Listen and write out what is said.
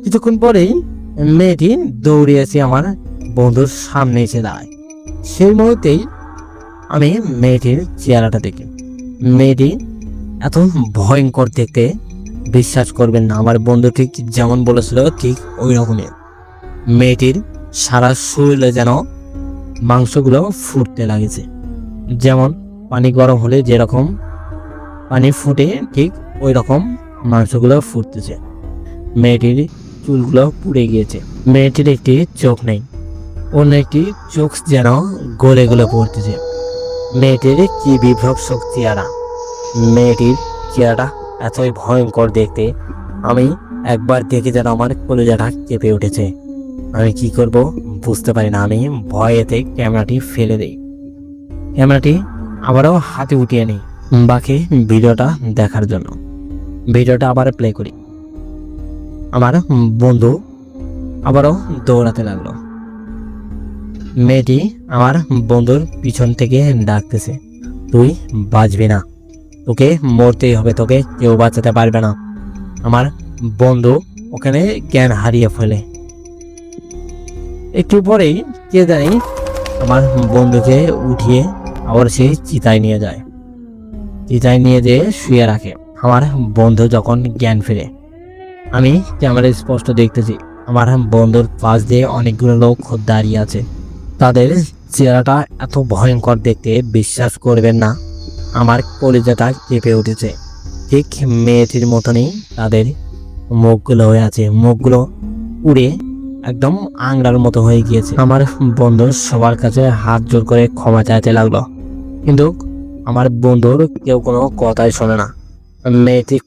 কিছুক্ষণ পরেই মেয়েটি দৌড়ে এসে আমার বন্ধুর সামনে এসে দাঁড়ায়। সেই মুহূর্তেই আমি মেয়েটির চেহারাটা দেখি। মেয়েটি এত ভয়ঙ্কর দেখতে, বিশ্বাস করবেন না, আমার বন্ধু ঠিক যেমন বলেছিল ঠিক ওই রকমই। মেয়েটির সারা শরীরে যেন মাংসগুলো ফুটতে লাগেছে, যেমন পানি গরম হলে যেরকম পানি ফুটে ঠিক ওই রকম মাংসগুলো ফুটতেছে। মেয়েটির চুলগুলো পুড়ে গিয়েছে। মেয়েটির একটি চোখ নেই, অন্য একটি চোখ যেন গলে গলে পড়তেছে। মেয়েটির কি বিভৎসক চেহারা! মেয়েটির চেহারাটা এতই ভয়ঙ্কর দেখতে, আমি একবার দেখে যেন আমার কলিজাটা কেঁপে উঠেছে। আমি কি করব বুঝতে পারি না। আমি ভয়েতে ক্যামেরাটি ফেলে দিই। ক্যামেরাটি আবারও হাতে উঠিয়ে নিই বাকি ভিডিওটা দেখার জন্য। ভিডিওটা আবার প্লে করি। আমার বন্ধু আবারও দৌড়াতে লাগলো। মেয়েটি আমার বন্ধুর পিছন থেকে ডাকতেছে, তুই বাঁচবি না, তোকে মরতেই হবে, তোকে কেউ বাঁচাতে পারবে না। আমার বন্ধু ওখানে জ্ঞান হারিয়ে ফেলে। একটু পরেই কে জানি আমার বন্ধুকে উঠিয়ে আবার সেই চিতায় নিয়ে যায়। চিতায় নিয়ে যেয়ে শুয়ে রাখে। আমার বন্ধু যখন জ্ঞান ফিরে, আমি ক্যামেরায় স্পষ্ট দেখতেছি আমার বন্ধুর পাশ দিয়ে অনেকগুলো লোক দাঁড়িয়ে আছে। তাদের চেহারাটা এত ভয়ঙ্কর দেখতে, বিশ্বাস করবেন না, আমার কলিজাটা কেঁপে উঠেছে। ঠিক মেয়েটির মতনই তাদের মুখগুলো হয়ে আছে, মুখগুলো পুড়ে একদম আংড়ার মতো হয়ে গিয়েছে। আমার বন্ধু সবার কাছে হাত জোর করে ক্ষমা চাইতে লাগলো, কিন্তু আমার বন্ধুর কেউ কোনো কথাই শোনে না। মেয়েটি